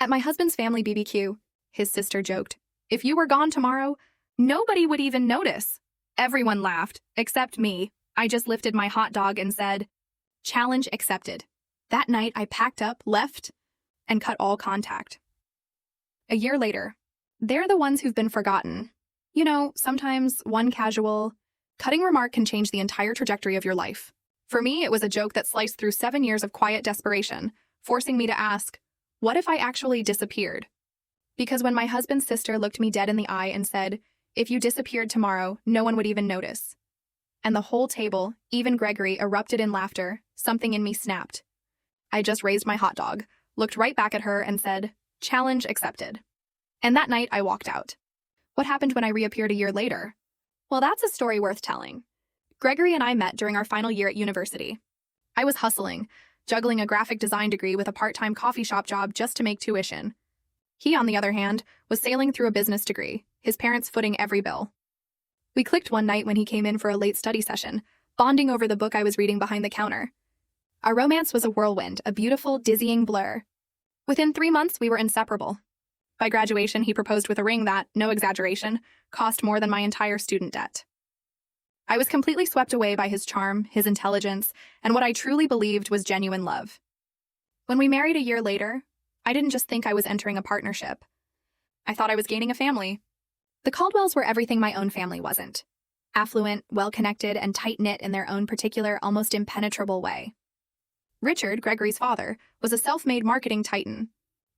At my husband's family BBQ, his sister joked, "If you were gone tomorrow, nobody would even notice." Everyone laughed, except me. I just lifted my hot dog and said, "Challenge accepted." That night, I packed up, left, and cut all contact. A year later, they're the ones who've been forgotten. You know, sometimes one casual, cutting remark can change the entire trajectory of your life. For me, it was a joke that sliced through 7 years of quiet desperation, forcing me to ask, what if I actually disappeared? Because when my husband's sister looked me dead in the eye and said, "If you disappeared tomorrow, no one would even notice," and the whole table, even Gregory, erupted in laughter, something in me snapped. I just raised my hot dog, looked right back at her, and said, "Challenge accepted." And that night, I walked out. What happened when I reappeared a year later? Well, that's a story worth telling. Gregory and I met during our final year at university. I was hustling, juggling a graphic design degree with a part-time coffee shop job just to make tuition. He, on the other hand, was sailing through a business degree, his parents footing every bill. We clicked one night when he came in for a late study session, bonding over the book I was reading behind the counter. Our romance was a whirlwind, a beautiful, dizzying blur. Within 3 months, we were inseparable. By graduation, he proposed with a ring that, no exaggeration, cost more than my entire student debt. I was completely swept away by his charm, his intelligence, and what I truly believed was genuine love. When we married a year later, I didn't just think I was entering a partnership. I thought I was gaining a family. The Caldwells were everything my own family wasn't. Affluent, well-connected, and tight-knit in their own particular, almost impenetrable way. Richard, Gregory's father, was a self-made marketing titan.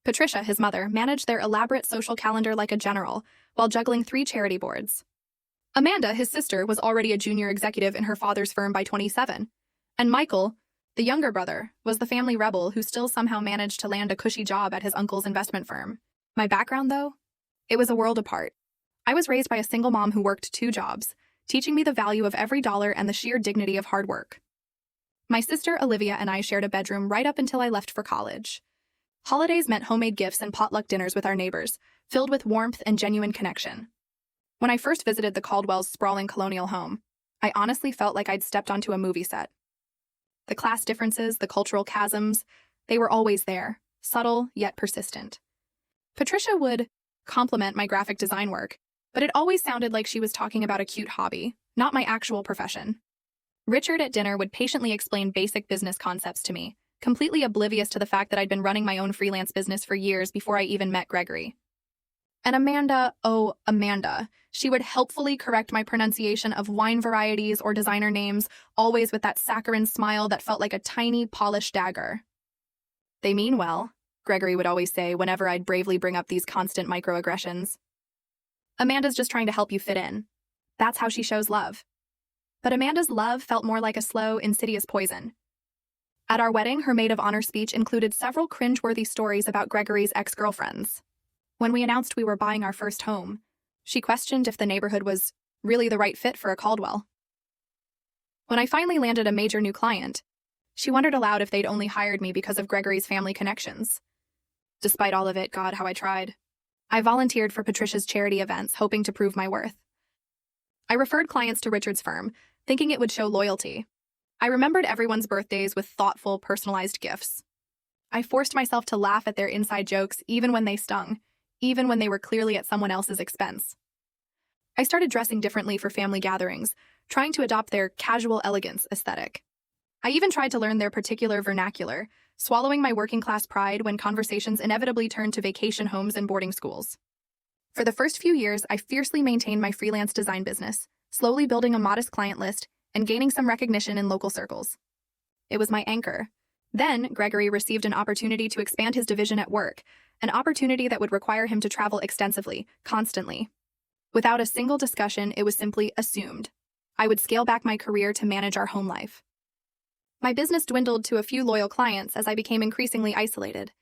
Patricia, his mother, managed their elaborate social calendar like a general, while juggling 3 charity boards. Amanda, his sister, was already a junior executive in her father's firm by 27. And Michael, the younger brother, was the family rebel who still somehow managed to land a cushy job at his uncle's investment firm. My background, though? It was a world apart. I was raised by a single mom who worked 2 jobs, teaching me the value of every dollar and the sheer dignity of hard work. My sister, Olivia, and I shared a bedroom right up until I left for college. Holidays meant homemade gifts and potluck dinners with our neighbors, filled with warmth and genuine connection. When I first visited the Caldwells' sprawling colonial home, I honestly felt like I'd stepped onto a movie set. The class differences, the cultural chasms, they were always there, subtle yet persistent. Patricia would compliment my graphic design work, but it always sounded like she was talking about a cute hobby, not my actual profession. Richard at dinner would patiently explain basic business concepts to me, completely oblivious to the fact that I'd been running my own freelance business for years before I even met Gregory. And Amanda, oh, Amanda, she would helpfully correct my pronunciation of wine varieties or designer names, always with that saccharine smile that felt like a tiny, polished dagger. "They mean well," Gregory would always say whenever I'd bravely bring up these constant microaggressions. "Amanda's just trying to help you fit in." That's how she shows love. But Amanda's love felt more like a slow, insidious poison. At our wedding, her maid of honor speech included several cringeworthy stories about Gregory's ex-girlfriends. When we announced we were buying our first home, she questioned if the neighborhood was really the right fit for a Caldwell. When I finally landed a major new client, she wondered aloud if they'd only hired me because of Gregory's family connections. Despite all of it, God, how I tried. I volunteered for Patricia's charity events, hoping to prove my worth. I referred clients to Richard's firm, thinking it would show loyalty. I remembered everyone's birthdays with thoughtful, personalized gifts. I forced myself to laugh at their inside jokes even when they stung, even when they were clearly at someone else's expense. I started dressing differently for family gatherings, trying to adopt their casual elegance aesthetic. I even tried to learn their particular vernacular, swallowing my working-class pride when conversations inevitably turned to vacation homes and boarding schools. For the first few years, I fiercely maintained my freelance design business, slowly building a modest client list and gaining some recognition in local circles. It was my anchor. Then, Gregory received an opportunity to expand his division at work, an opportunity that would require him to travel extensively, constantly. Without a single discussion, it was simply assumed. I would scale back my career to manage our home life. My business dwindled to a few loyal clients as I became increasingly isolated.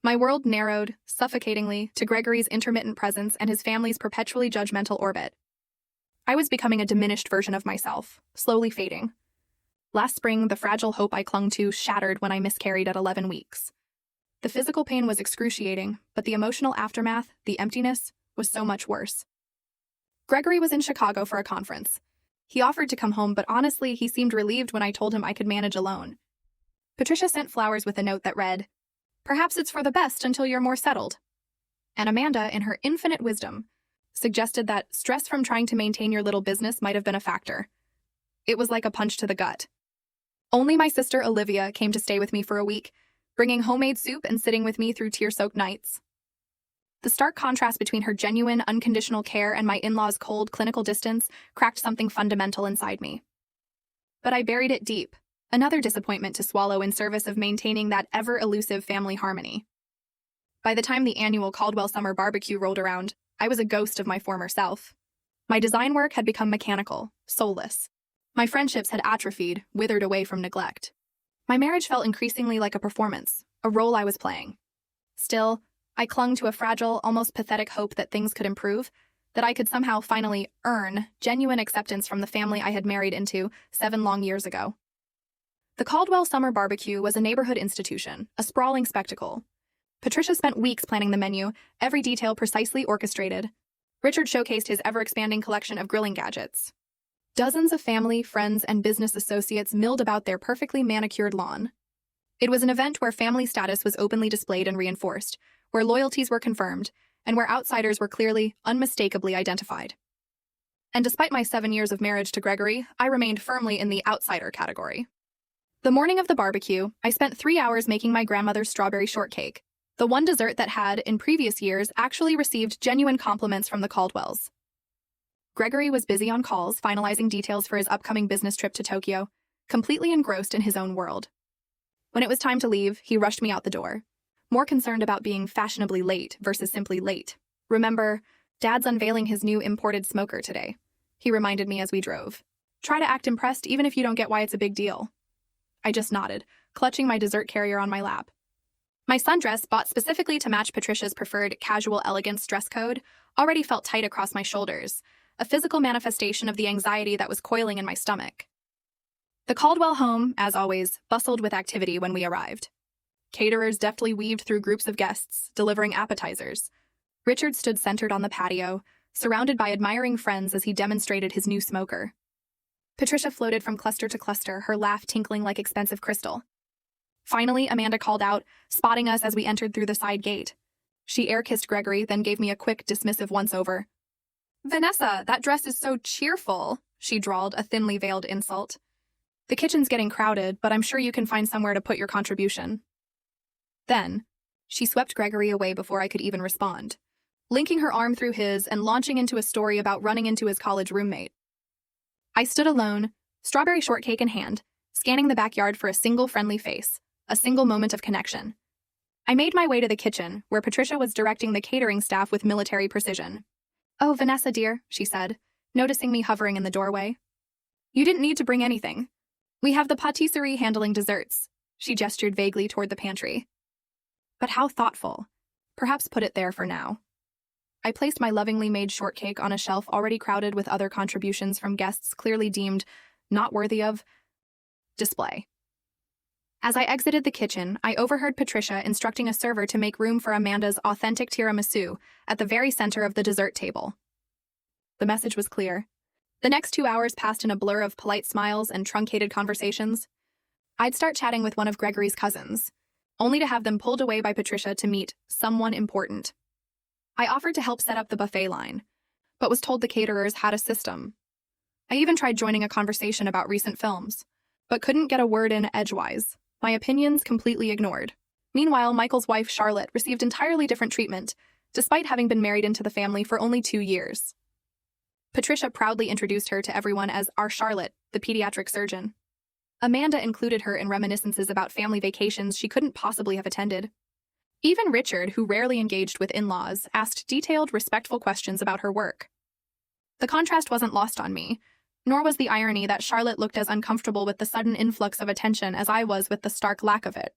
My world narrowed, suffocatingly, to Gregory's intermittent presence and his family's perpetually judgmental orbit. I was becoming a diminished version of myself, slowly fading. Last spring, the fragile hope I clung to shattered when I miscarried at 11 weeks. The physical pain was excruciating, but the emotional aftermath, the emptiness, was so much worse. Gregory was in Chicago for a conference. He offered to come home, but honestly, he seemed relieved when I told him I could manage alone. Patricia sent flowers with a note that read, Perhaps it's for the best until you're more settled. And Amanda, in her infinite wisdom, suggested that stress from trying to maintain your little business might have been a factor. It was like a punch to the gut. Only my sister Olivia came to stay with me for a week, bringing homemade soup and sitting with me through tear-soaked nights. The stark contrast between her genuine, unconditional care and my in-laws' cold, clinical distance cracked something fundamental inside me. But I buried it deep, another disappointment to swallow in service of maintaining that ever-elusive family harmony. By the time the annual Caldwell Summer Barbecue rolled around, I was a ghost of my former self. My design work had become mechanical, soulless. My friendships had atrophied, withered away from neglect. My marriage felt increasingly like a performance, a role I was playing. Still, I clung to a fragile, almost pathetic hope that things could improve, that I could somehow finally earn genuine acceptance from the family I had married into 7 long years ago. The Caldwell Summer Barbecue was a neighborhood institution, a sprawling spectacle. Patricia spent weeks planning the menu, every detail precisely orchestrated. Richard showcased his ever-expanding collection of grilling gadgets. Dozens of family, friends, and business associates milled about their perfectly manicured lawn. It was an event where family status was openly displayed and reinforced, where loyalties were confirmed, and where outsiders were clearly, unmistakably identified. And despite my 7 years of marriage to Gregory, I remained firmly in the outsider category. The morning of the barbecue, I spent 3 hours making my grandmother's strawberry shortcake, the one dessert that had, in previous years, actually received genuine compliments from the Caldwells. Gregory was busy on calls, finalizing details for his upcoming business trip to Tokyo, completely engrossed in his own world. When it was time to leave, he rushed me out the door, more concerned about being fashionably late versus simply late. Remember, Dad's unveiling his new imported smoker today, he reminded me as we drove. Try to act impressed even if you don't get why it's a big deal. I just nodded, clutching my dessert carrier on my lap. My sundress, bought specifically to match Patricia's preferred casual elegance dress code, already felt tight across my shoulders, a physical manifestation of the anxiety that was coiling in my stomach. The Caldwell home, as always, bustled with activity when we arrived. Caterers deftly weaved through groups of guests, delivering appetizers. Richard stood centered on the patio, surrounded by admiring friends as he demonstrated his new smoker. Patricia floated from cluster to cluster, her laugh tinkling like expensive crystal. Finally, Amanda called out, spotting us as we entered through the side gate. She air-kissed Gregory, then gave me a quick, dismissive once-over. "Vanessa, that dress is so cheerful," she drawled, a thinly veiled insult. "The kitchen's getting crowded, but I'm sure you can find somewhere to put your contribution." Then, she swept Gregory away before I could even respond, linking her arm through his and launching into a story about running into his college roommate. I stood alone, strawberry shortcake in hand, scanning the backyard for a single friendly face, a single moment of connection. I made my way to the kitchen, where Patricia was directing the catering staff with military precision. "Oh, Vanessa, dear," she said, noticing me hovering in the doorway. "You didn't need to bring anything. We have the patisserie handling desserts." She gestured vaguely toward the pantry. But how thoughtful. Perhaps put it there for now. I placed my lovingly made shortcake on a shelf already crowded with other contributions from guests clearly deemed not worthy of display. As I exited the kitchen, I overheard Patricia instructing a server to make room for Amanda's authentic tiramisu at the very center of the dessert table. The message was clear. The next 2 hours passed in a blur of polite smiles and truncated conversations. I'd start chatting with one of Gregory's cousins, only to have them pulled away by Patricia to meet someone important. I offered to help set up the buffet line, but was told the caterers had a system. I even tried joining a conversation about recent films, but couldn't get a word in edgewise, my opinions completely ignored. Meanwhile, Michael's wife, Charlotte, received entirely different treatment, despite having been married into the family for only 2 years. Patricia proudly introduced her to everyone as our Charlotte, the pediatric surgeon. Amanda included her in reminiscences about family vacations she couldn't possibly have attended. Even Richard, who rarely engaged with in-laws, asked detailed, respectful questions about her work. The contrast wasn't lost on me, nor was the irony that Charlotte looked as uncomfortable with the sudden influx of attention as I was with the stark lack of it.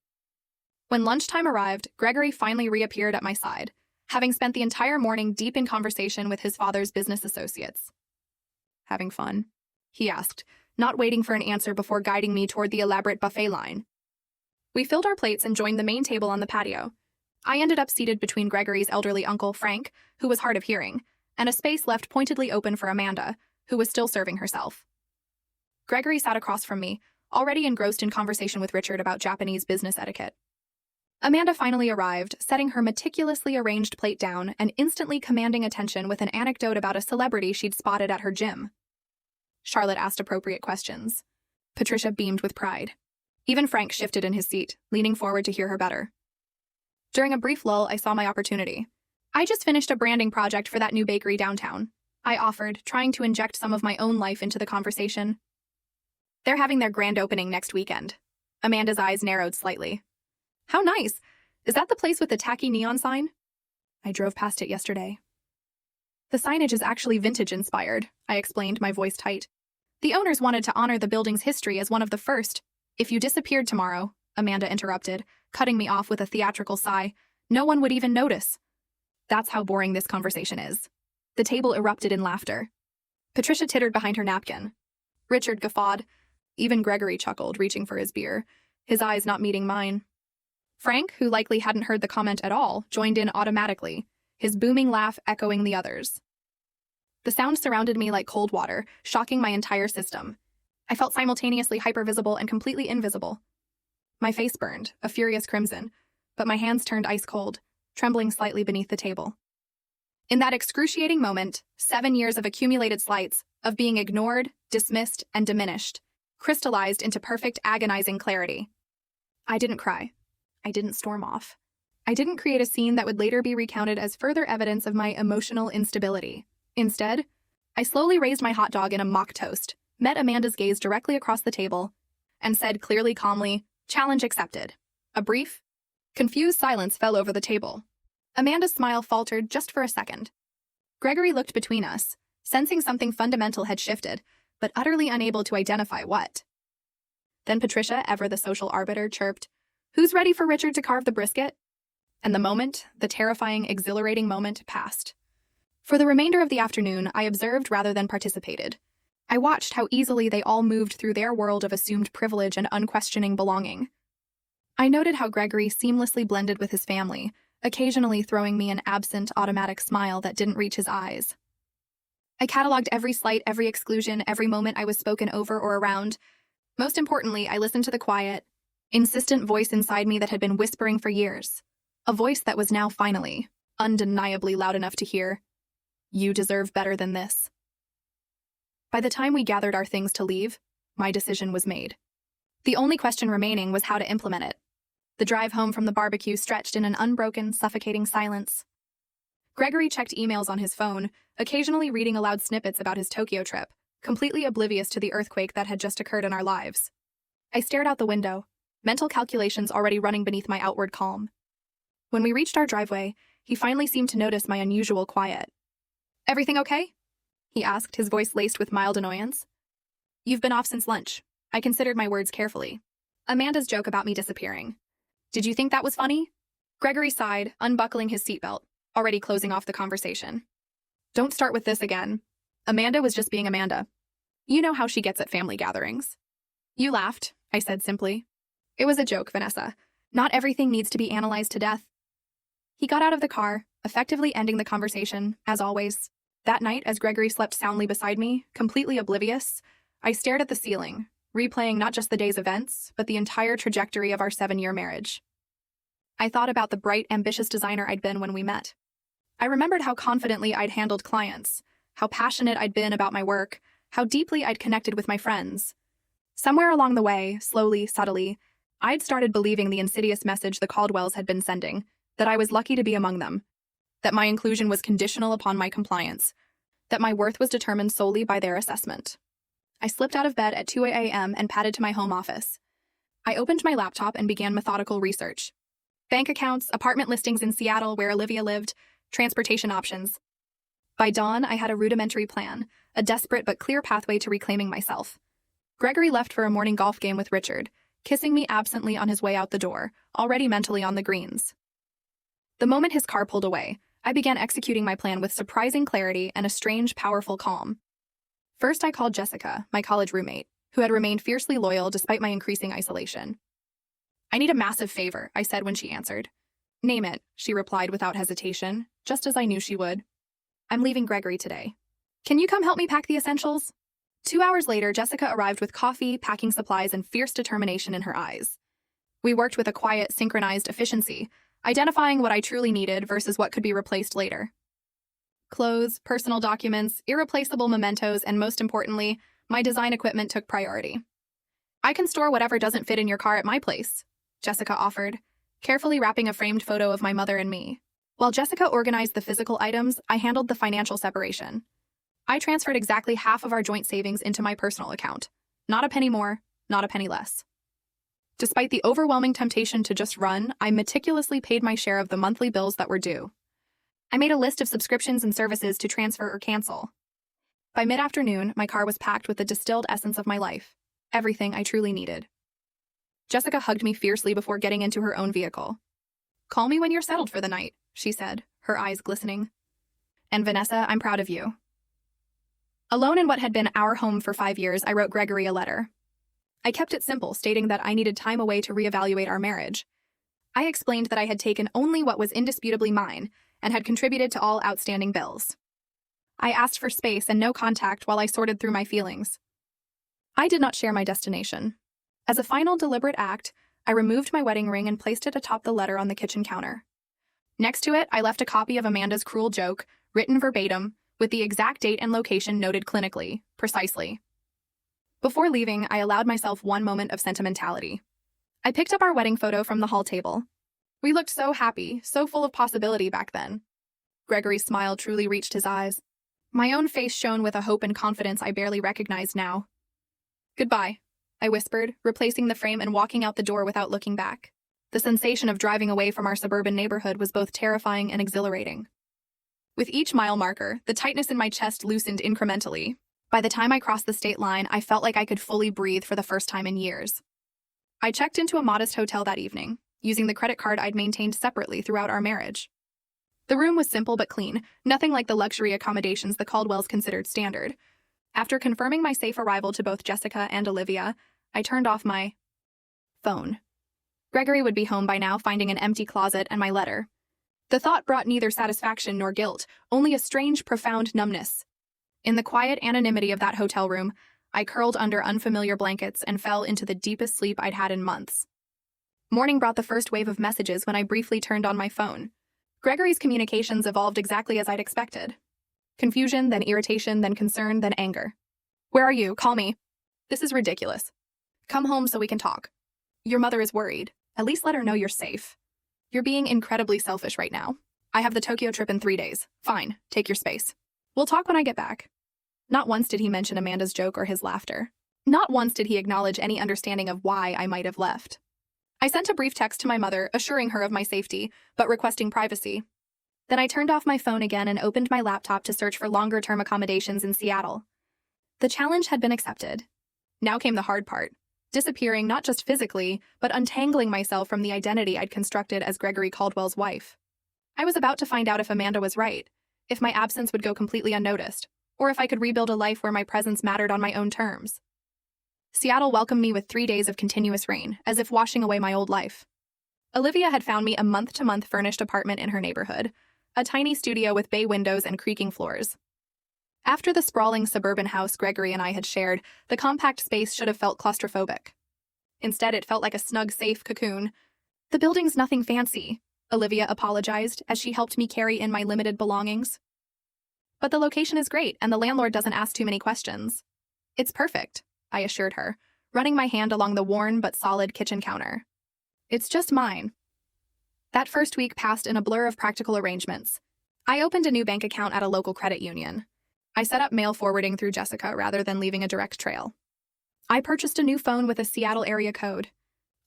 When lunchtime arrived, Gregory finally reappeared at my side, having spent the entire morning deep in conversation with his father's business associates. "Having fun?" he asked, not waiting for an answer before guiding me toward the elaborate buffet line. We filled our plates and joined the main table on the patio. I ended up seated between Gregory's elderly uncle, Frank, who was hard of hearing, and a space left pointedly open for Amanda, who was still serving herself. Gregory sat across from me, already engrossed in conversation with Richard about Japanese business etiquette. Amanda finally arrived, setting her meticulously arranged plate down and instantly commanding attention with an anecdote about a celebrity she'd spotted at her gym. Charlotte asked appropriate questions. Patricia beamed with pride. Even Frank shifted in his seat, leaning forward to hear her better. During a brief lull, I saw my opportunity. I just finished a branding project for that new bakery downtown, I offered, trying to inject some of my own life into the conversation. They're having their grand opening next weekend. Amanda's eyes narrowed slightly. How nice! Is that the place with the tacky neon sign? I drove past it yesterday. The signage is actually vintage-inspired, I explained, my voice tight. The owners wanted to honor the building's history as one of the first. If you disappeared tomorrow, Amanda interrupted, cutting me off with a theatrical sigh, no one would even notice. That's how boring this conversation is. The table erupted in laughter. Patricia tittered behind her napkin. Richard guffawed. Even Gregory chuckled, reaching for his beer, his eyes not meeting mine. Frank, who likely hadn't heard the comment at all, joined in automatically, his booming laugh echoing the others. The sound surrounded me like cold water, shocking my entire system. I felt simultaneously hypervisible and completely invisible. My face burned, a furious crimson, but my hands turned ice cold, trembling slightly beneath the table. In that excruciating moment, 7 years of accumulated slights, of being ignored, dismissed, and diminished, crystallized into perfect, agonizing clarity. I didn't cry. I didn't storm off. I didn't create a scene that would later be recounted as further evidence of my emotional instability. Instead, I slowly raised my hot dog in a mock toast, met Amanda's gaze directly across the table, and said clearly, calmly, "Challenge accepted." A brief, confused silence fell over the table. Amanda's smile faltered just for a second. Gregory looked between us, sensing something fundamental had shifted, but utterly unable to identify what. Then Patricia, ever the social arbiter, chirped, "Who's ready for Richard to carve the brisket?" And the moment, the terrifying, exhilarating moment, passed. For the remainder of the afternoon, I observed rather than participated. I watched how easily they all moved through their world of assumed privilege and unquestioning belonging. I noted how Gregory seamlessly blended with his family, occasionally throwing me an absent, automatic smile that didn't reach his eyes. I cataloged every slight, every exclusion, every moment I was spoken over or around. Most importantly, I listened to the quiet, insistent voice inside me that had been whispering for years. A voice that was now finally, undeniably loud enough to hear. You deserve better than this. By the time we gathered our things to leave, my decision was made. The only question remaining was how to implement it. The drive home from the barbecue stretched in an unbroken, suffocating silence. Gregory checked emails on his phone, occasionally reading aloud snippets about his Tokyo trip, completely oblivious to the earthquake that had just occurred in our lives. I stared out the window, mental calculations already running beneath my outward calm. When we reached our driveway, he finally seemed to notice my unusual quiet. "Everything okay?" he asked, his voice laced with mild annoyance. "You've been off since lunch." I considered my words carefully. Amanda's joke about me disappearing. "Did you think that was funny?" Gregory sighed, unbuckling his seatbelt, already closing off the conversation. "Don't start with this again. Amanda was just being Amanda. You know how she gets at family gatherings." "You laughed," I said simply. "It was a joke, Vanessa. Not everything needs to be analyzed to death." He got out of the car, effectively ending the conversation, as always. That night, as Gregory slept soundly beside me, completely oblivious, I stared at the ceiling, replaying not just the day's events, but the entire trajectory of our 7-year marriage. I thought about the bright, ambitious designer I'd been when we met. I remembered how confidently I'd handled clients, how passionate I'd been about my work, how deeply I'd connected with my friends. Somewhere along the way, slowly, subtly, I'd started believing the insidious message the Caldwells had been sending, that I was lucky to be among them, that my inclusion was conditional upon my compliance, that my worth was determined solely by their assessment. I slipped out of bed at 2 a.m. and padded to my home office. I opened my laptop and began methodical research. Bank accounts, apartment listings in Seattle where Olivia lived, transportation options. By dawn, I had a rudimentary plan, a desperate but clear pathway to reclaiming myself. Gregory left for a morning golf game with Richard, kissing me absently on his way out the door, already mentally on the greens. The moment his car pulled away, I began executing my plan with surprising clarity and a strange, powerful calm. First, I called Jessica, my college roommate, who had remained fiercely loyal despite my increasing isolation. "I need a massive favor," I said when she answered. "Name it," she replied without hesitation, just as I knew she would. "I'm leaving Gregory today. Can you come help me pack the essentials?" 2 hours later, Jessica arrived with coffee, packing supplies, and fierce determination in her eyes. We worked with a quiet, synchronized efficiency, identifying what I truly needed versus what could be replaced later. Clothes, personal documents, irreplaceable mementos, and most importantly, my design equipment took priority. "I can store whatever doesn't fit in your car at my place," Jessica offered, carefully wrapping a framed photo of my mother and me. While Jessica organized the physical items, I handled the financial separation. I transferred exactly half of our joint savings into my personal account. Not a penny more, not a penny less. Despite the overwhelming temptation to just run, I meticulously paid my share of the monthly bills that were due. I made a list of subscriptions and services to transfer or cancel. By mid-afternoon, my car was packed with the distilled essence of my life. Everything I truly needed. Jessica hugged me fiercely before getting into her own vehicle. "Call me when you're settled for the night," she said, her eyes glistening. "And Vanessa, I'm proud of you." Alone in what had been our home for 5 years, I wrote Gregory a letter. I kept it simple, stating that I needed time away to reevaluate our marriage. I explained that I had taken only what was indisputably mine and had contributed to all outstanding bills. I asked for space and no contact while I sorted through my feelings. I did not share my destination. As a final deliberate act, I removed my wedding ring and placed it atop the letter on the kitchen counter. Next to it, I left a copy of Amanda's cruel joke, written verbatim, with the exact date and location noted clinically, precisely. Before leaving, I allowed myself one moment of sentimentality. I picked up our wedding photo from the hall table. We looked so happy, so full of possibility back then. Gregory's smile truly reached his eyes. My own face shone with a hope and confidence I barely recognized now. "Goodbye," I whispered, replacing the frame and walking out the door without looking back. The sensation of driving away from our suburban neighborhood was both terrifying and exhilarating. With each mile marker, the tightness in my chest loosened incrementally. By the time I crossed the state line, I felt like I could fully breathe for the first time in years. I checked into a modest hotel that evening, using the credit card I'd maintained separately throughout our marriage. The room was simple but clean, nothing like the luxury accommodations the Caldwells considered standard. After confirming my safe arrival to both Jessica and Olivia, I turned off my phone. Gregory would be home by now, finding an empty closet and my letter. The thought brought neither satisfaction nor guilt, only a strange, profound numbness. In the quiet anonymity of that hotel room, I curled under unfamiliar blankets and fell into the deepest sleep I'd had in months. Morning brought the first wave of messages when I briefly turned on my phone. Gregory's communications evolved exactly as I'd expected. Confusion, then irritation, then concern, then anger. "Where are you? Call me. This is ridiculous. Come home so we can talk. Your mother is worried. At least let her know you're safe. You're being incredibly selfish right now. I have the Tokyo trip in 3 days. Fine, take your space. We'll talk when I get back." Not once did he mention Amanda's joke or his laughter. Not once did he acknowledge any understanding of why I might have left. I sent a brief text to my mother, assuring her of my safety, but requesting privacy. Then I turned off my phone again and opened my laptop to search for longer-term accommodations in Seattle. The challenge had been accepted. Now came the hard part. Disappearing not just physically, but untangling myself from the identity I'd constructed as Gregory Caldwell's wife. I was about to find out if Amanda was right, if my absence would go completely unnoticed, or if I could rebuild a life where my presence mattered on my own terms. Seattle welcomed me with 3 days of continuous rain, as if washing away my old life. Olivia had found me a month-to-month furnished apartment in her neighborhood, a tiny studio with bay windows and creaking floors. After the sprawling suburban house Gregory and I had shared, the compact space should have felt claustrophobic. Instead, it felt like a snug, safe cocoon. "The building's nothing fancy," Olivia apologized as she helped me carry in my limited belongings. "But the location is great, and the landlord doesn't ask too many questions." "It's perfect," I assured her, running my hand along the worn but solid kitchen counter. "It's just mine." That first week passed in a blur of practical arrangements. I opened a new bank account at a local credit union. I set up mail forwarding through Jessica rather than leaving a direct trail. I purchased a new phone with a Seattle area code.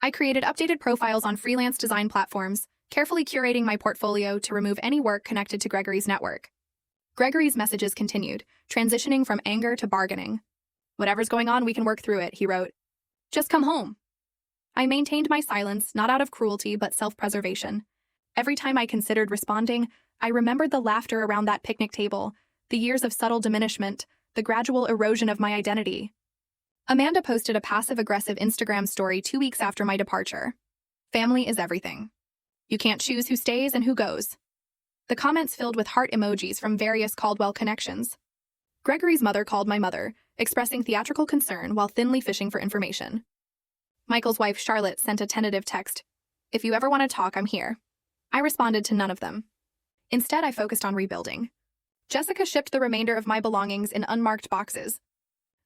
I created updated profiles on freelance design platforms, carefully curating my portfolio to remove any work connected to Gregory's network. Gregory's messages continued, transitioning from anger to bargaining. "Whatever's going on, we can work through it," he wrote. "Just come home." I maintained my silence, not out of cruelty, but self-preservation. Every time I considered responding, I remembered the laughter around that picnic table, the years of subtle diminishment, the gradual erosion of my identity. Amanda posted a passive-aggressive Instagram story 2 weeks after my departure. "Family is everything. You can't choose who stays and who goes." The comments filled with heart emojis from various Caldwell connections. Gregory's mother called my mother, expressing theatrical concern while thinly fishing for information. Michael's wife, Charlotte, sent a tentative text. If you ever want to talk, I'm here. I responded to none of them. Instead, I focused on rebuilding. Jessica shipped the remainder of my belongings in unmarked boxes.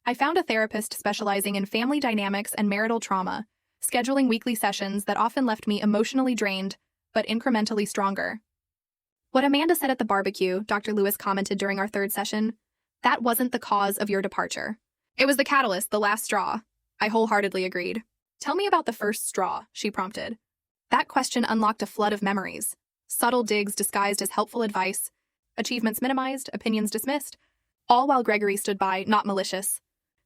I found a therapist specializing in family dynamics and marital trauma, scheduling weekly sessions that often left me emotionally drained, but incrementally stronger. What Amanda said at the barbecue, Dr. Lewis commented during our third session, that wasn't the cause of your departure. It was the catalyst, the last straw. I wholeheartedly agreed. Tell me about the first straw, she prompted. That question unlocked a flood of memories. Subtle digs disguised as helpful advice, achievements minimized, opinions dismissed, all while Gregory stood by, not malicious,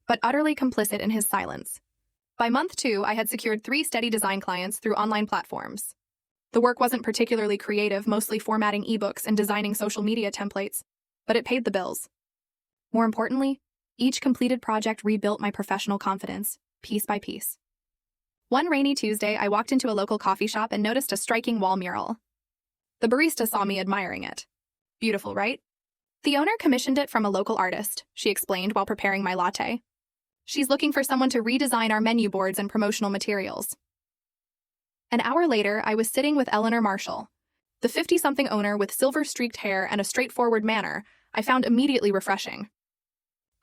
but utterly complicit in his silence. By month 2, I had secured 3 steady design clients through online platforms. The work wasn't particularly creative, mostly formatting ebooks and designing social media templates, but it paid the bills. More importantly, each completed project rebuilt my professional confidence, piece by piece. One rainy Tuesday, I walked into a local coffee shop and noticed a striking wall mural. The barista saw me admiring it. Beautiful, right? The owner commissioned it from a local artist, she explained while preparing my latte. She's looking for someone to redesign our menu boards and promotional materials. An hour later, I was sitting with Eleanor Marshall. The 50-something owner with silver-streaked hair and a straightforward manner I found immediately refreshing.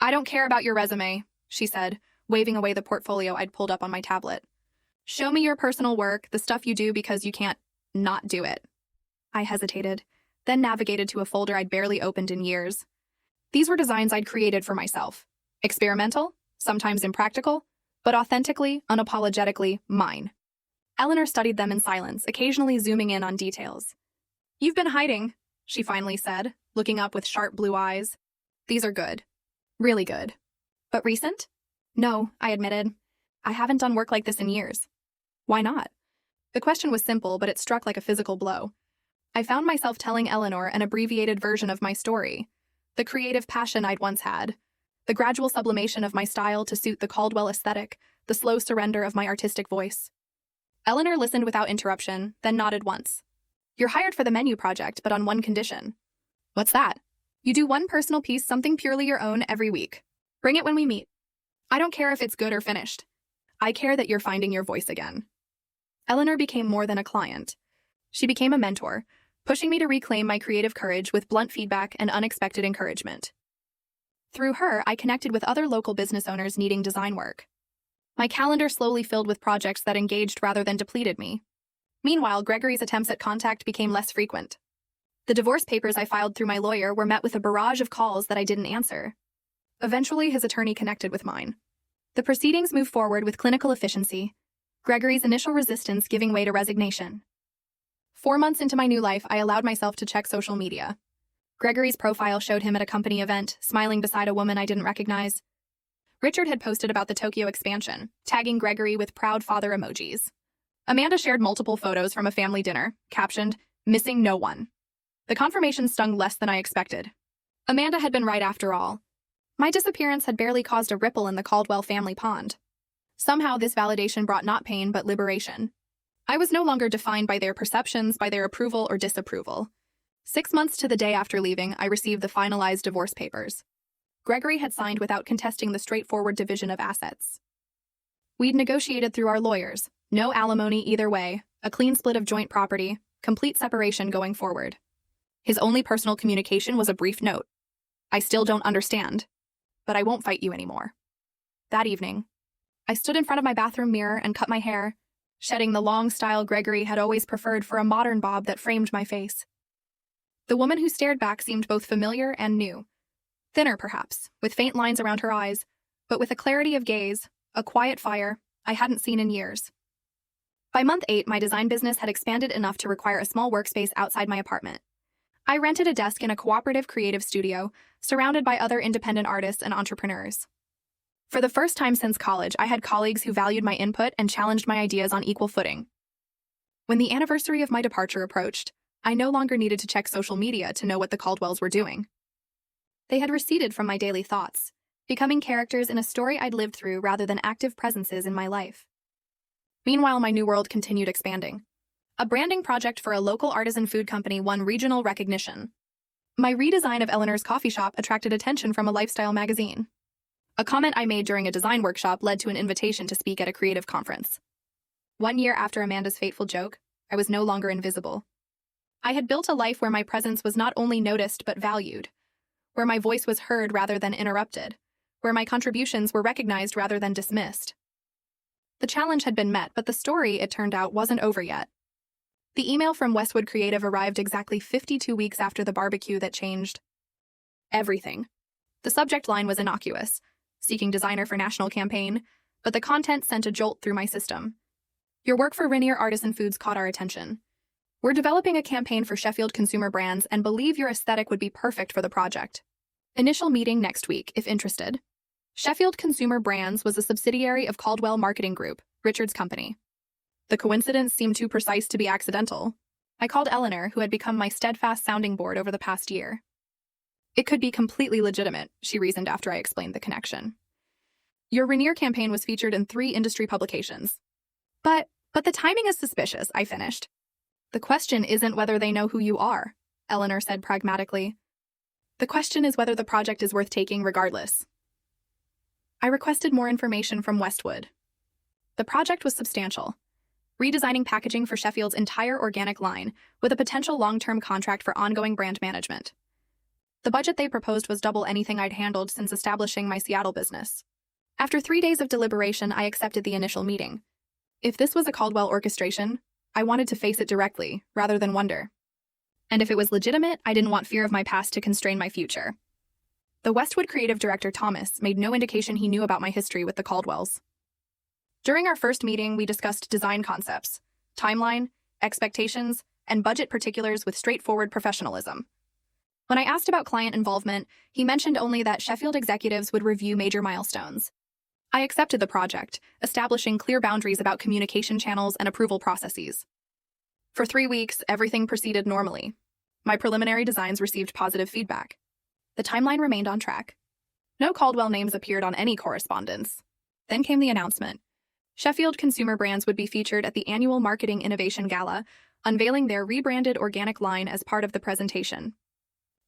I don't care about your resume, she said, waving away the portfolio I'd pulled up on my tablet. Show me your personal work, the stuff you do because you can't not do it. I hesitated, then navigated to a folder I'd barely opened in years. These were designs I'd created for myself. Experimental, sometimes impractical, but authentically, unapologetically mine. Eleanor studied them in silence, occasionally zooming in on details. You've been hiding, she finally said, looking up with sharp blue eyes. These are good. Really good. But recent? No, I admitted. I haven't done work like this in years. Why not? The question was simple, but it struck like a physical blow. I found myself telling Eleanor an abbreviated version of my story, the creative passion I'd once had, the gradual sublimation of my style to suit the Caldwell aesthetic, the slow surrender of my artistic voice. Eleanor listened without interruption, then nodded once. You're hired for the menu project, but on one condition. What's that? You do one personal piece, something purely your own, every week. Bring it when we meet. I don't care if it's good or finished. I care that you're finding your voice again. Eleanor became more than a client. She became a mentor, pushing me to reclaim my creative courage with blunt feedback and unexpected encouragement. Through her, I connected with other local business owners needing design work. My calendar slowly filled with projects that engaged rather than depleted me. Meanwhile, Gregory's attempts at contact became less frequent. The divorce papers I filed through my lawyer were met with a barrage of calls that I didn't answer. Eventually, his attorney connected with mine. The proceedings moved forward with clinical efficiency, Gregory's initial resistance giving way to resignation. 4 months into my new life, I allowed myself to check social media. Gregory's profile showed him at a company event, smiling beside a woman I didn't recognize. Richard had posted about the Tokyo expansion, tagging Gregory with proud father emojis. Amanda shared multiple photos from a family dinner, captioned, "Missing no one." The confirmation stung less than I expected. Amanda had been right after all. My disappearance had barely caused a ripple in the Caldwell family pond. Somehow this validation brought not pain but liberation. I was no longer defined by their perceptions, by their approval or disapproval. 6 months to the day after leaving, I received the finalized divorce papers. Gregory had signed without contesting the straightforward division of assets. We'd negotiated through our lawyers, no alimony either way, a clean split of joint property, complete separation going forward. His only personal communication was a brief note. I still don't understand, but I won't fight you anymore. That evening, I stood in front of my bathroom mirror and cut my hair, shedding the long style Gregory had always preferred for a modern bob that framed my face. The woman who stared back seemed both familiar and new. Thinner, perhaps, with faint lines around her eyes, but with a clarity of gaze, a quiet fire, I hadn't seen in years. By month 8, my design business had expanded enough to require a small workspace outside my apartment. I rented a desk in a cooperative creative studio, surrounded by other independent artists and entrepreneurs. For the first time since college, I had colleagues who valued my input and challenged my ideas on equal footing. When the anniversary of my departure approached, I no longer needed to check social media to know what the Caldwells were doing. They had receded from my daily thoughts, becoming characters in a story I'd lived through rather than active presences in my life. Meanwhile, my new world continued expanding. A branding project for a local artisan food company won regional recognition. My redesign of Eleanor's coffee shop attracted attention from a lifestyle magazine. A comment I made during a design workshop led to an invitation to speak at a creative conference. 1 year after Amanda's fateful joke, I was no longer invisible. I had built a life where my presence was not only noticed but valued, where my voice was heard rather than interrupted, where my contributions were recognized rather than dismissed. The challenge had been met, but the story, it turned out, wasn't over yet. The email from Westwood Creative arrived exactly 52 weeks after the barbecue that changed everything. The subject line was innocuous, seeking designer for national campaign, but the content sent a jolt through my system. Your work for Rainier Artisan Foods caught our attention. We're developing a campaign for Sheffield consumer brands and believe your aesthetic would be perfect for the project. Initial meeting next week, if interested. Sheffield Consumer Brands was a subsidiary of Caldwell Marketing Group, Richard's company. The coincidence seemed too precise to be accidental. I called Eleanor, who had become my steadfast sounding board over the past year. It could be completely legitimate, she reasoned after I explained the connection. Your Rainier campaign was featured in 3 industry publications. But the timing is suspicious, I finished. The question isn't whether they know who you are, Eleanor said pragmatically. The question is whether the project is worth taking regardless. I requested more information from Westwood. The project was substantial. Redesigning packaging for Sheffield's entire organic line, with a potential long-term contract for ongoing brand management. The budget they proposed was double anything I'd handled since establishing my Seattle business. After 3 days of deliberation, I accepted the initial meeting. If this was a Caldwell orchestration, I wanted to face it directly, rather than wonder. And if it was legitimate, I didn't want fear of my past to constrain my future. The Westwood creative director, Thomas, made no indication he knew about my history with the Caldwells. During our first meeting, we discussed design concepts, timeline, expectations, and budget particulars with straightforward professionalism. When I asked about client involvement, he mentioned only that Sheffield executives would review major milestones. I accepted the project, establishing clear boundaries about communication channels and approval processes. For 3 weeks, everything proceeded normally. My preliminary designs received positive feedback. The timeline remained on track. No Caldwell names appeared on any correspondence. Then came the announcement. Sheffield Consumer Brands would be featured at the annual Marketing Innovation Gala, unveiling their rebranded organic line as part of the presentation.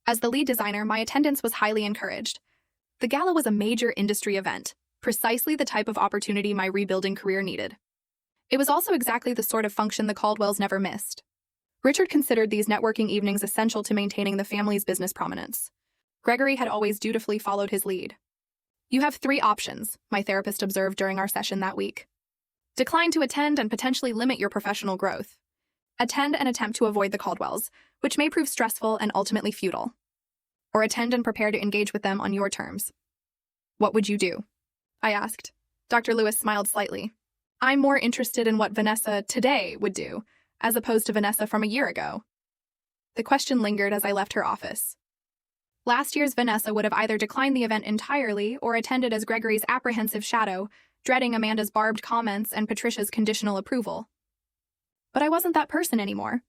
As the lead designer, my attendance was highly encouraged. The gala was a major industry event, precisely the type of opportunity my rebuilding career needed. It was also exactly the sort of function the Caldwells never missed. Richard considered these networking evenings essential to maintaining the family's business prominence. Gregory had always dutifully followed his lead. You have 3 options, my therapist observed during our session that week. Decline to attend and potentially limit your professional growth. Attend and attempt to avoid the Caldwells, which may prove stressful and ultimately futile. Or attend and prepare to engage with them on your terms. What would you do? I asked. Dr. Lewis smiled slightly. I'm more interested in what Vanessa today would do, as opposed to Vanessa from a year ago. The question lingered as I left her office. Last year's Vanessa would have either declined the event entirely or attended as Gregory's apprehensive shadow, dreading Amanda's barbed comments and Patricia's conditional approval. But I wasn't that person anymore.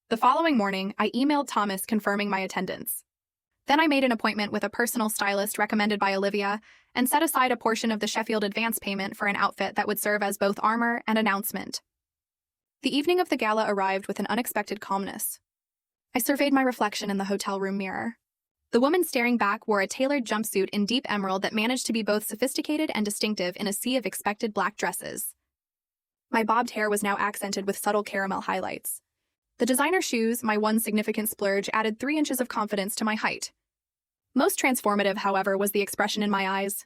The following morning, I emailed Thomas confirming my attendance. Then I made an appointment with a personal stylist recommended by Olivia and set aside a portion of the Sheffield advance payment for an outfit that would serve as both armor and announcement. The evening of the gala arrived with an unexpected calmness. I surveyed my reflection in the hotel room mirror. The woman staring back wore a tailored jumpsuit in deep emerald that managed to be both sophisticated and distinctive in a sea of expected black dresses. My bobbed hair was now accented with subtle caramel highlights. The designer shoes, my one significant splurge, added 3 inches of confidence to my height. Most transformative, however, was the expression in my eyes.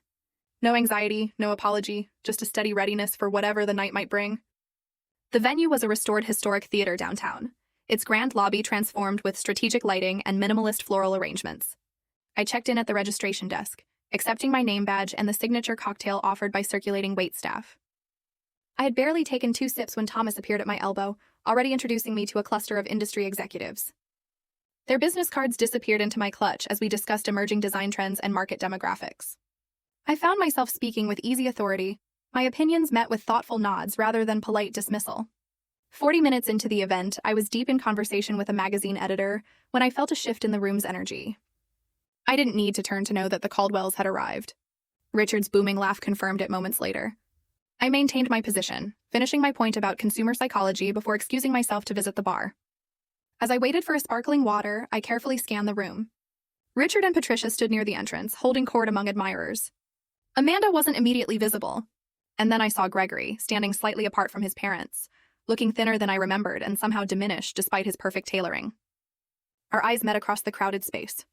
No anxiety, no apology, just a steady readiness for whatever the night might bring. The venue was a restored historic theater downtown, its grand lobby transformed with strategic lighting and minimalist floral arrangements. I checked in at the registration desk, accepting my name badge and the signature cocktail offered by circulating waitstaff. I had barely taken 2 sips when Thomas appeared at my elbow, already introducing me to a cluster of industry executives. Their business cards disappeared into my clutch as we discussed emerging design trends and market demographics. I found myself speaking with easy authority, my opinions met with thoughtful nods rather than polite dismissal. 40 minutes into the event, I was deep in conversation with a magazine editor when I felt a shift in the room's energy. I didn't need to turn to know that the Caldwells had arrived. Richard's booming laugh confirmed it moments later. I maintained my position, finishing my point about consumer psychology before excusing myself to visit the bar. As I waited for a sparkling water, I carefully scanned the room. Richard and Patricia stood near the entrance, holding court among admirers. Amanda wasn't immediately visible. And then I saw Gregory, standing slightly apart from his parents, looking thinner than I remembered and somehow diminished despite his perfect tailoring. Our eyes met across the crowded space.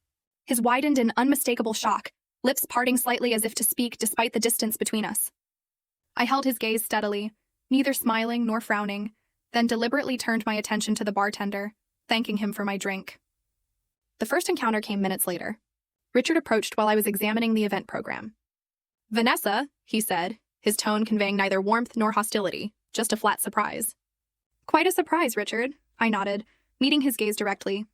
His widened in unmistakable shock, lips parting slightly as if to speak despite the distance between us. I held his gaze steadily, neither smiling nor frowning, then deliberately turned my attention to the bartender, thanking him for my drink. The first encounter came minutes later. Richard approached while I was examining the event program. "Vanessa," he said, his tone conveying neither warmth nor hostility, just a flat surprise. "Quite a surprise, Richard," I nodded, meeting his gaze directly.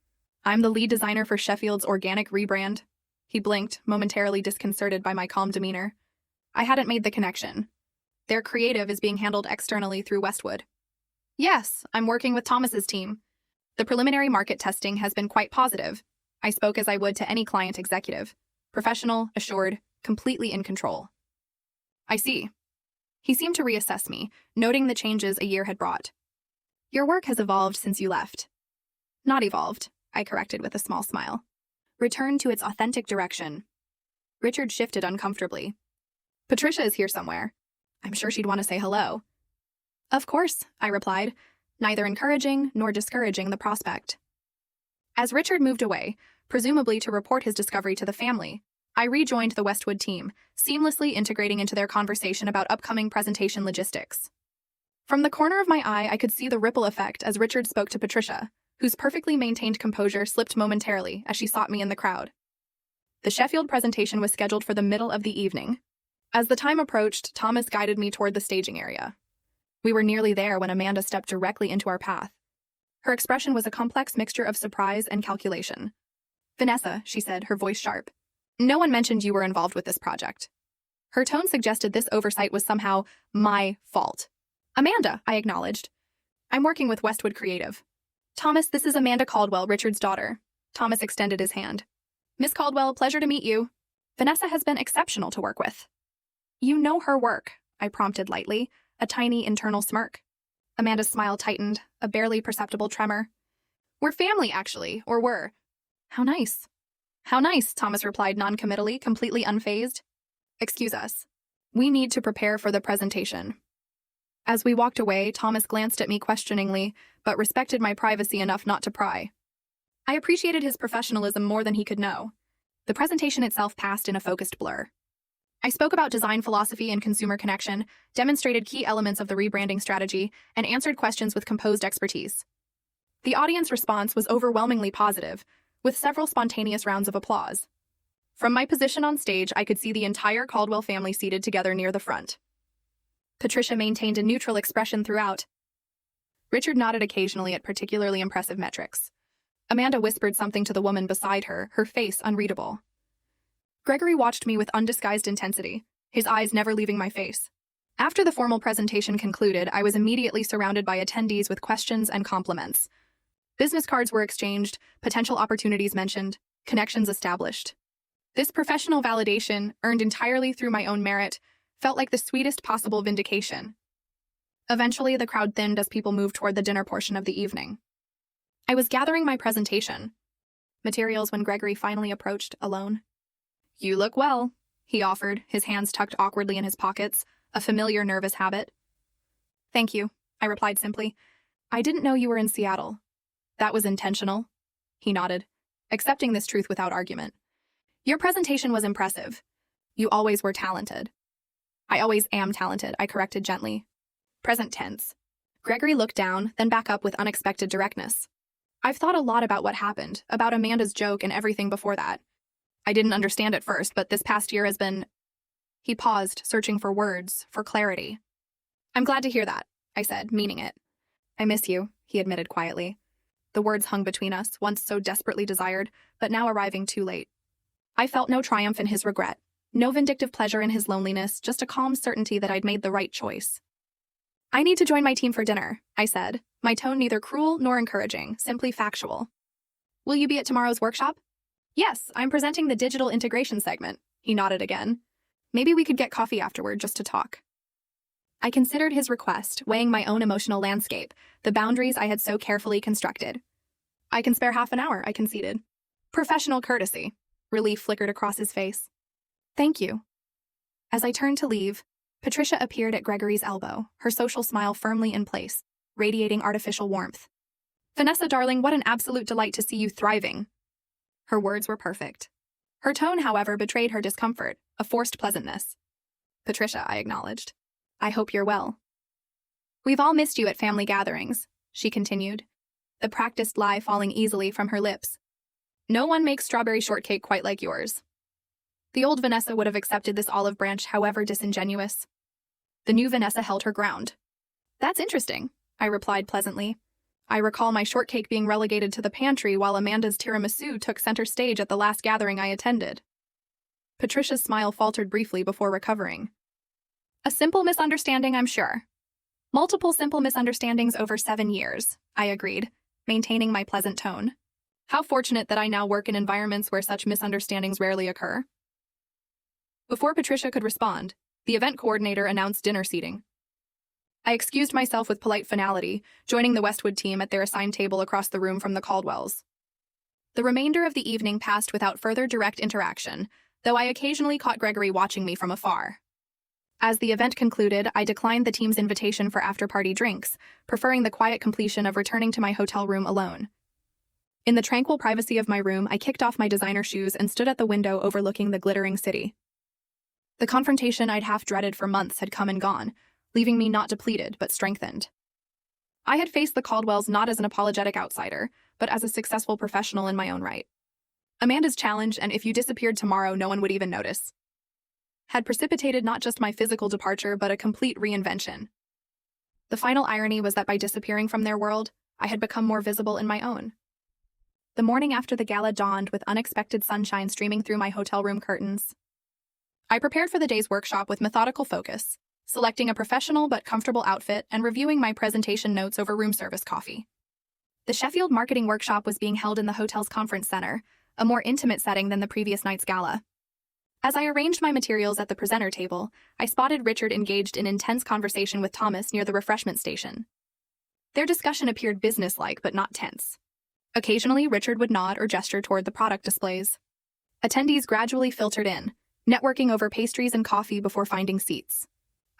"I'm the lead designer for Sheffield's organic rebrand." He blinked, momentarily disconcerted by my calm demeanor. I hadn't made the connection. Their creative is being handled externally through Westwood. "Yes, I'm working with Thomas's team. The preliminary market testing has been quite positive." I spoke as I would to any client executive. Professional, assured, completely in control. "I see." He seemed to reassess me, noting the changes a year had brought. "Your work has evolved since you left." "Not evolved," I corrected with a small smile. "Returned to its authentic direction." Richard shifted uncomfortably. "Patricia is here somewhere. I'm sure she'd want to say hello." "Of course," I replied, neither encouraging nor discouraging the prospect. As Richard moved away, presumably to report his discovery to the family, I rejoined the Westwood team, seamlessly integrating into their conversation about upcoming presentation logistics. From the corner of my eye, I could see the ripple effect as Richard spoke to Patricia, whose perfectly maintained composure slipped momentarily as she sought me in the crowd. The Sheffield presentation was scheduled for the middle of the evening. As the time approached, Thomas guided me toward the staging area. We were nearly there when Amanda stepped directly into our path. Her expression was a complex mixture of surprise and calculation. "Vanessa," she said, her voice sharp, "no one mentioned you were involved with this project." Her tone suggested this oversight was somehow my fault. "Amanda," I acknowledged. "I'm working with Westwood Creative." "Thomas, this is Amanda Caldwell, Richard's daughter." Thomas extended his hand. "Miss Caldwell, pleasure to meet you. Vanessa has been exceptional to work with." "You know her work," I prompted lightly, a tiny internal smirk. Amanda's smile tightened, a barely perceptible tremor. "We're family, actually, or were." "How nice." "How nice," Thomas replied noncommittally, completely unfazed. "Excuse us. We need to prepare for the presentation." As we walked away, Thomas glanced at me questioningly, but respected my privacy enough not to pry. I appreciated his professionalism more than he could know. The presentation itself passed in a focused blur. I spoke about design philosophy and consumer connection, demonstrated key elements of the rebranding strategy, and answered questions with composed expertise. The audience response was overwhelmingly positive, with several spontaneous rounds of applause. From my position on stage, I could see the entire Caldwell family seated together near the front. Patricia maintained a neutral expression throughout. Richard nodded occasionally at particularly impressive metrics. Amanda whispered something to the woman beside her, her face unreadable. Gregory watched me with undisguised intensity, his eyes never leaving my face. After the formal presentation concluded, I was immediately surrounded by attendees with questions and compliments. Business cards were exchanged, potential opportunities mentioned, connections established. This professional validation, earned entirely through my own merit, felt like the sweetest possible vindication. Eventually, the crowd thinned as people moved toward the dinner portion of the evening. I was gathering my presentation materials when Gregory finally approached, alone. "You look well," he offered, his hands tucked awkwardly in his pockets, a familiar nervous habit. "Thank you," I replied simply. "I didn't know you were in Seattle." "That was intentional," he nodded, accepting this truth without argument. "Your presentation was impressive. You always were talented." "I always am talented," I corrected gently. Present tense. Gregory looked down, then back up with unexpected directness. "I've thought a lot about what happened, about Amanda's joke and everything before that. I didn't understand at first, but this past year has been..." He paused, searching for words, for clarity. "I'm glad to hear that," I said, meaning it. "I miss you," he admitted quietly. The words hung between us, once so desperately desired, but now arriving too late. I felt no triumph in his regret, no vindictive pleasure in his loneliness, just a calm certainty that I'd made the right choice. "I need to join my team for dinner," I said, my tone neither cruel nor encouraging, simply factual. "Will you be at tomorrow's workshop?" "Yes, I'm presenting the digital integration segment," he nodded again. "Maybe we could get coffee afterward just to talk." I considered his request, weighing my own emotional landscape, the boundaries I had so carefully constructed. "I can spare half an hour," I conceded. Professional courtesy. Relief flickered across his face. "Thank you." As I turned to leave, Patricia appeared at Gregory's elbow, her social smile firmly in place, radiating artificial warmth. "Vanessa, darling, what an absolute delight to see you thriving." Her words were perfect. Her tone, however, betrayed her discomfort, a forced pleasantness. "Patricia," I acknowledged. "I hope you're well." "We've all missed you at family gatherings," she continued, the practiced lie falling easily from her lips. "No one makes strawberry shortcake quite like yours." The old Vanessa would have accepted this olive branch, however disingenuous. The new Vanessa held her ground. "That's interesting," I replied pleasantly. "I recall my shortcake being relegated to the pantry while Amanda's tiramisu took center stage at the last gathering I attended." Patricia's smile faltered briefly before recovering. "A simple misunderstanding, I'm sure." "Multiple simple misunderstandings over 7 years," I agreed, maintaining my pleasant tone. "How fortunate that I now work in environments where such misunderstandings rarely occur." Before Patricia could respond, the event coordinator announced dinner seating. I excused myself with polite finality, joining the Westwood team at their assigned table across the room from the Caldwells. The remainder of the evening passed without further direct interaction, though I occasionally caught Gregory watching me from afar. As the event concluded, I declined the team's invitation for after-party drinks, preferring the quiet completion of returning to my hotel room alone. In the tranquil privacy of my room, I kicked off my designer shoes and stood at the window overlooking the glittering city. The confrontation I'd half dreaded for months had come and gone, leaving me not depleted but strengthened. I had faced the Caldwells not as an apologetic outsider, but as a successful professional in my own right. Amanda's challenge, and "if you disappeared tomorrow, no one would even notice," had precipitated not just my physical departure but a complete reinvention. The final irony was that by disappearing from their world, I had become more visible in my own. The morning after the gala dawned with unexpected sunshine streaming through my hotel room curtains. I prepared for the day's workshop with methodical focus, selecting a professional but comfortable outfit and reviewing my presentation notes over room service coffee. The Sheffield Marketing Workshop was being held in the hotel's conference center, a more intimate setting than the previous night's gala. As I arranged my materials at the presenter table, I spotted Richard engaged in intense conversation with Thomas near the refreshment station. Their discussion appeared businesslike but not tense. Occasionally, Richard would nod or gesture toward the product displays. Attendees gradually filtered in, networking over pastries and coffee before finding seats.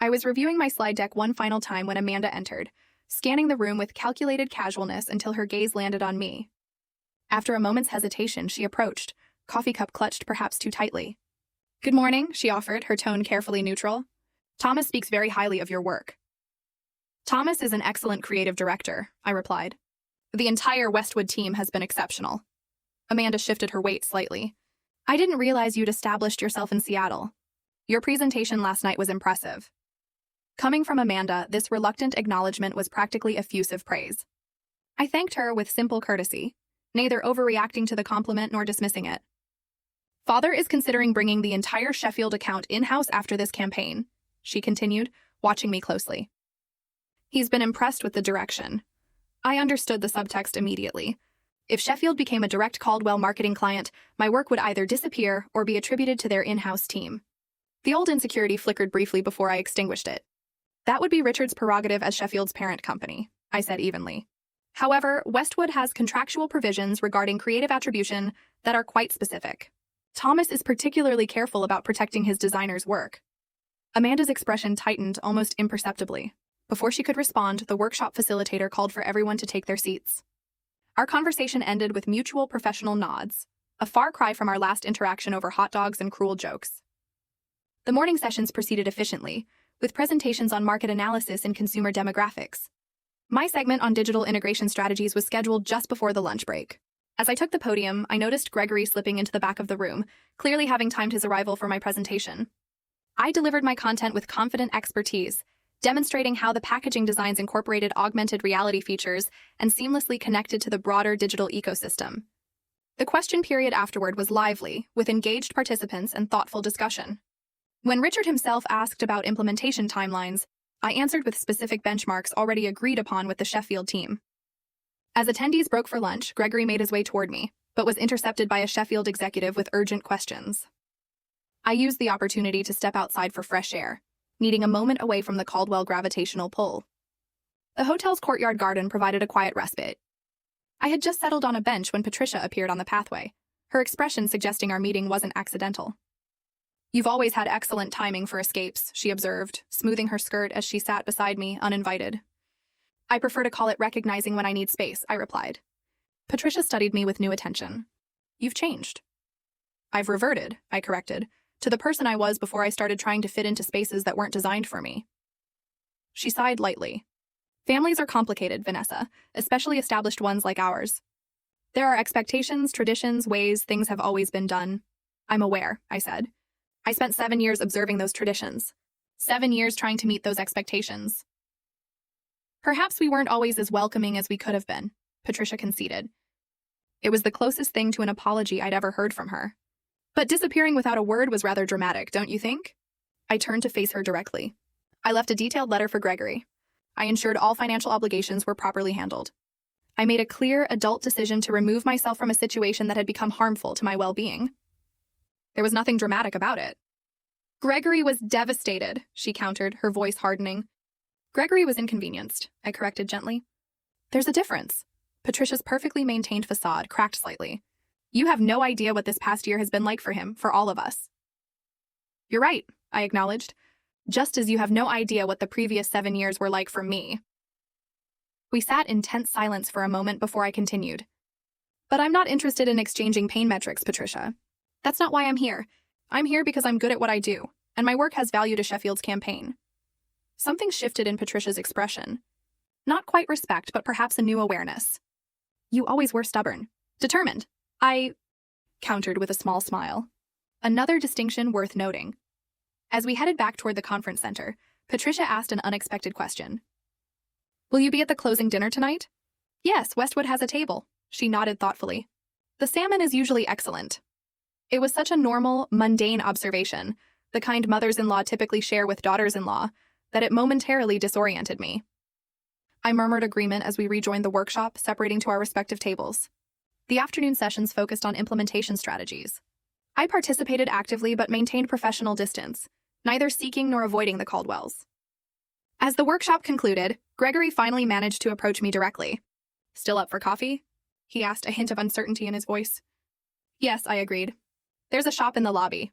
I was reviewing my slide deck one final time when Amanda entered, scanning the room with calculated casualness until her gaze landed on me. After a moment's hesitation, she approached, coffee cup clutched perhaps too tightly. "Good morning," she offered, her tone carefully neutral. "Thomas speaks very highly of your work." "Thomas is an excellent creative director," I replied. "The entire Westwood team has been exceptional." Amanda shifted her weight slightly. "I didn't realize you'd established yourself in Seattle. Your presentation last night was impressive." Coming from Amanda, this reluctant acknowledgement was practically effusive praise. I thanked her with simple courtesy, neither overreacting to the compliment nor dismissing it. "Father is considering bringing the entire Sheffield account in-house after this campaign," she continued, watching me closely. "He's been impressed with the direction." I understood the subtext immediately. If Sheffield became a direct Caldwell marketing client, my work would either disappear or be attributed to their in-house team. The old insecurity flickered briefly before I extinguished it. "That would be Richard's prerogative as Sheffield's parent company," I said evenly. "However, Westwood has contractual provisions regarding creative attribution that are quite specific. Thomas is particularly careful about protecting his designer's work." Amanda's expression tightened almost imperceptibly. Before she could respond, the workshop facilitator called for everyone to take their seats. Our conversation ended with mutual professional nods, a far cry from our last interaction over hot dogs and cruel jokes. The morning sessions proceeded efficiently, with presentations on market analysis and consumer demographics. My segment on digital integration strategies was scheduled just before the lunch break. As I took the podium, I noticed Gregory slipping into the back of the room, clearly having timed his arrival for my presentation. I delivered my content with confident expertise, demonstrating how the packaging designs incorporated augmented reality features and seamlessly connected to the broader digital ecosystem. The question period afterward was lively, with engaged participants and thoughtful discussion. When Richard himself asked about implementation timelines, I answered with specific benchmarks already agreed upon with the Sheffield team. As attendees broke for lunch, Gregory made his way toward me, but was intercepted by a Sheffield executive with urgent questions. I used the opportunity to step outside for fresh air, needing a moment away from the Caldwell gravitational pull. The hotel's courtyard garden provided a quiet respite. I had just settled on a bench when Patricia appeared on the pathway, her expression suggesting our meeting wasn't accidental. You've always had excellent timing for escapes, she observed, smoothing her skirt as she sat beside me, uninvited. I prefer to call it recognizing when I need space, I replied. Patricia studied me with new attention. You've changed. I've reverted, I corrected, to the person I was before I started trying to fit into spaces that weren't designed for me. She sighed lightly. Families are complicated, Vanessa, especially established ones like ours. There are expectations, traditions, ways things have always been done. I'm aware, I said. I spent 7 years observing those traditions. 7 years trying to meet those expectations. Perhaps we weren't always as welcoming as we could have been, Patricia conceded. It was the closest thing to an apology I'd ever heard from her. But disappearing without a word was rather dramatic, don't you think? I turned to face her directly. I left a detailed letter for Gregory. I ensured all financial obligations were properly handled. I made a clear, adult decision to remove myself from a situation that had become harmful to my well-being. There was nothing dramatic about it. Gregory was devastated, she countered, her voice hardening. Gregory was inconvenienced, I corrected gently. There's a difference. Patricia's perfectly maintained facade cracked slightly. You have no idea what this past year has been like for him, for all of us. You're right, I acknowledged, just as you have no idea what the previous 7 years were like for me. We sat in tense silence for a moment before I continued. But I'm not interested in exchanging pain metrics, Patricia. That's not why I'm here. I'm here because I'm good at what I do, and my work has value to Sheffield's campaign. Something shifted in Patricia's expression. Not quite respect, but perhaps a new awareness. You always were stubborn. Determined. I countered with a small smile. Another distinction worth noting. As we headed back toward the conference center, Patricia asked an unexpected question. Will you be at the closing dinner tonight? Yes, Westwood has a table. She nodded thoughtfully. The salmon is usually excellent. It was such a normal, mundane observation, the kind mothers-in-law typically share with daughters-in-law, that it momentarily disoriented me. I murmured agreement as we rejoined the workshop, separating to our respective tables. The afternoon sessions focused on implementation strategies. I participated actively but maintained professional distance, neither seeking nor avoiding the Caldwells. As the workshop concluded, Gregory finally managed to approach me directly. Still up for coffee? He asked, a hint of uncertainty in his voice. Yes, I agreed. There's a shop in the lobby.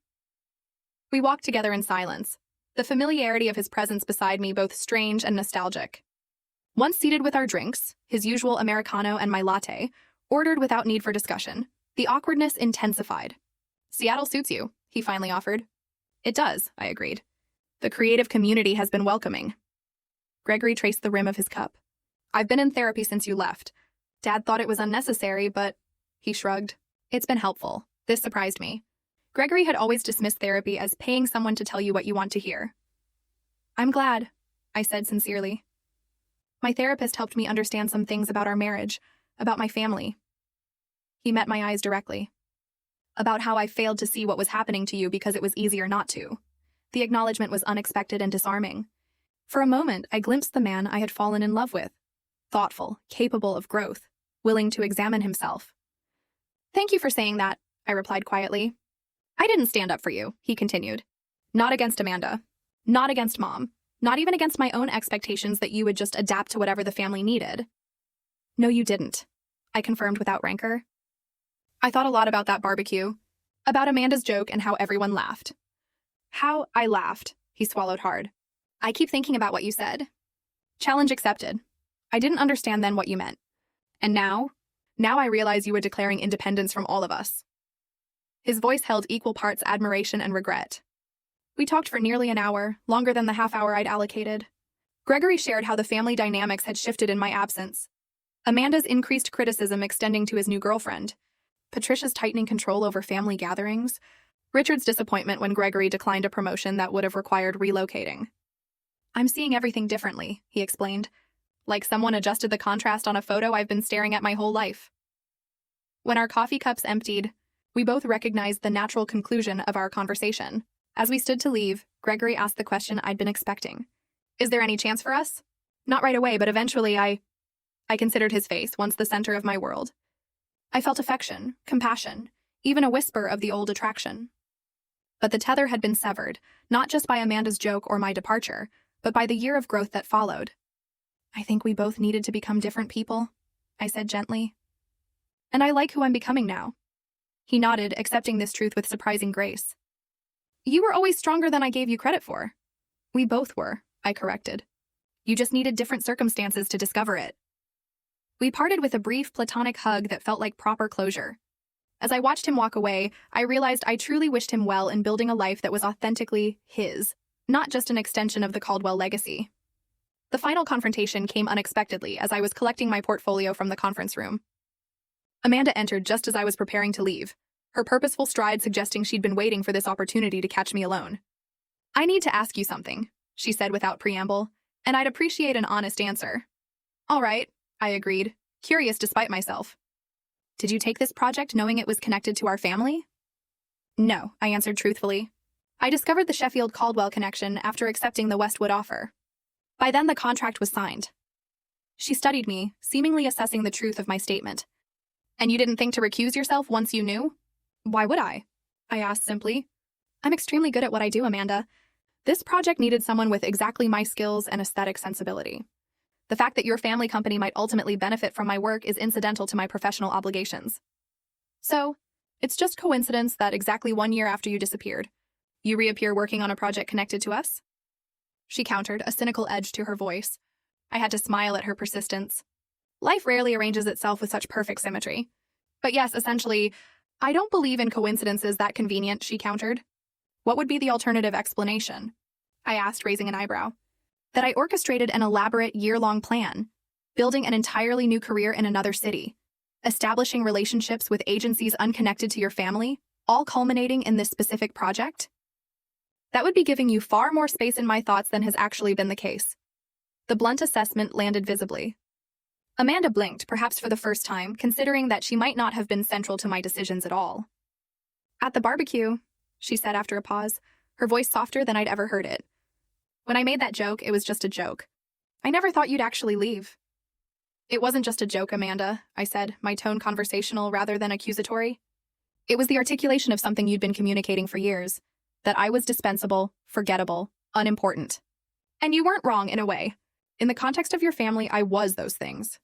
We walked together in silence, the familiarity of his presence beside me both strange and nostalgic. Once seated with our drinks, his usual Americano and my latte, ordered without need for discussion, the awkwardness intensified. Seattle suits you, he finally offered. It does, I agreed. The creative community has been welcoming. Gregory traced the rim of his cup. I've been in therapy since you left. Dad thought it was unnecessary, but... He shrugged. It's been helpful. This surprised me. Gregory had always dismissed therapy as paying someone to tell you what you want to hear. I'm glad, I said sincerely. My therapist helped me understand some things about our marriage, about my family. He met my eyes directly. About how I failed to see what was happening to you because it was easier not to. The acknowledgement was unexpected and disarming. For a moment, I glimpsed the man I had fallen in love with. Thoughtful, capable of growth, willing to examine himself. Thank you for saying that, I replied quietly. I didn't stand up for you, he continued. Not against Amanda. Not against Mom. Not even against my own expectations that you would just adapt to whatever the family needed. No, you didn't, I confirmed without rancor. I thought a lot about that barbecue, about Amanda's joke and how everyone laughed. How I laughed, he swallowed hard. I keep thinking about what you said. Challenge accepted. I didn't understand then what you meant. And now I realize you were declaring independence from all of us. His voice held equal parts admiration and regret. We talked for nearly an hour, longer than the half hour I'd allocated. Gregory shared how the family dynamics had shifted in my absence. Amanda's increased criticism extending to his new girlfriend. Patricia's tightening control over family gatherings. Richard's disappointment when Gregory declined a promotion that would have required relocating. I'm seeing everything differently, he explained. Like someone adjusted the contrast on a photo I've been staring at my whole life. When our coffee cups emptied, we both recognized the natural conclusion of our conversation. As we stood to leave, Gregory asked the question I'd been expecting. Is there any chance for us? Not right away, but eventually I considered his face, once the center of my world. I felt affection, compassion, even a whisper of the old attraction. But the tether had been severed, not just by Amanda's joke or my departure, but by the year of growth that followed. I think we both needed to become different people, I said gently. And I like who I'm becoming now. He nodded, accepting this truth with surprising grace. You were always stronger than I gave you credit for. We both were, I corrected. You just needed different circumstances to discover it. We parted with a brief platonic hug that felt like proper closure. As I watched him walk away, I realized I truly wished him well in building a life that was authentically his, not just an extension of the Caldwell legacy. The final confrontation came unexpectedly as I was collecting my portfolio from the conference room. Amanda entered just as I was preparing to leave, her purposeful stride suggesting she'd been waiting for this opportunity to catch me alone. I need to ask you something, she said without preamble, and I'd appreciate an honest answer. All right, I agreed, curious despite myself. Did you take this project knowing it was connected to our family? No, I answered truthfully. I discovered the Sheffield-Caldwell connection after accepting the Westwood offer. By then, the contract was signed. She studied me, seemingly assessing the truth of my statement. And you didn't think to recuse yourself once you knew? Why would I? I asked simply. I'm extremely good at what I do, Amanda. This project needed someone with exactly my skills and aesthetic sensibility. The fact that your family company might ultimately benefit from my work is incidental to my professional obligations. So, it's just coincidence that exactly 1 year after you disappeared, you reappear working on a project connected to us? She countered, a cynical edge to her voice. I had to smile at her persistence. Life rarely arranges itself with such perfect symmetry. But yes, essentially, I don't believe in coincidences that convenient, she countered. What would be the alternative explanation? I asked, raising an eyebrow. That I orchestrated an elaborate year-long plan, building an entirely new career in another city, establishing relationships with agencies unconnected to your family, all culminating in this specific project? That would be giving you far more space in my thoughts than has actually been the case. The blunt assessment landed visibly. Amanda blinked, perhaps for the first time, considering that she might not have been central to my decisions at all. At the barbecue, she said after a pause, her voice softer than I'd ever heard it. When I made that joke, it was just a joke. I never thought you'd actually leave. It wasn't just a joke, Amanda, I said, my tone conversational rather than accusatory. It was the articulation of something you'd been communicating for years, that I was dispensable, forgettable, unimportant. And you weren't wrong in a way. In the context of your family, I was those things.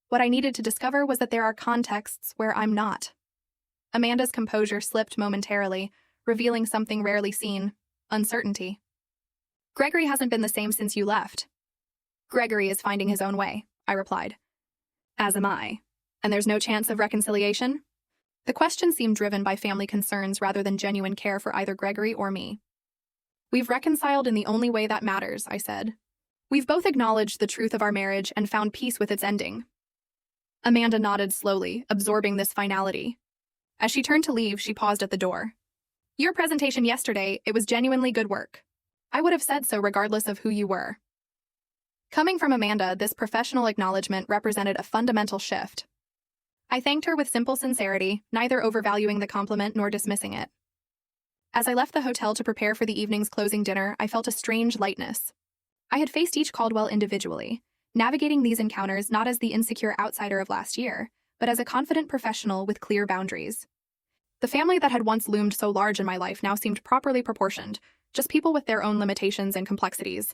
What I needed to discover was that there are contexts where I'm not. Amanda's composure slipped momentarily, revealing something rarely seen, uncertainty. Gregory hasn't been the same since you left. Gregory is finding his own way, I replied. As am I. And there's no chance of reconciliation? The question seemed driven by family concerns rather than genuine care for either Gregory or me. We've reconciled in the only way that matters, I said. We've both acknowledged the truth of our marriage and found peace with its ending. Amanda nodded slowly, absorbing this finality. As she turned to leave, she paused at the door. Your presentation yesterday, it was genuinely good work. I would have said so regardless of who you were. Coming from Amanda, this professional acknowledgement represented a fundamental shift. I thanked her with simple sincerity, neither overvaluing the compliment nor dismissing it. As I left the hotel to prepare for the evening's closing dinner, I felt a strange lightness. I had faced each Caldwell individually, navigating these encounters not as the insecure outsider of last year, but as a confident professional with clear boundaries. The family that had once loomed so large in my life now seemed properly proportioned, just people with their own limitations and complexities,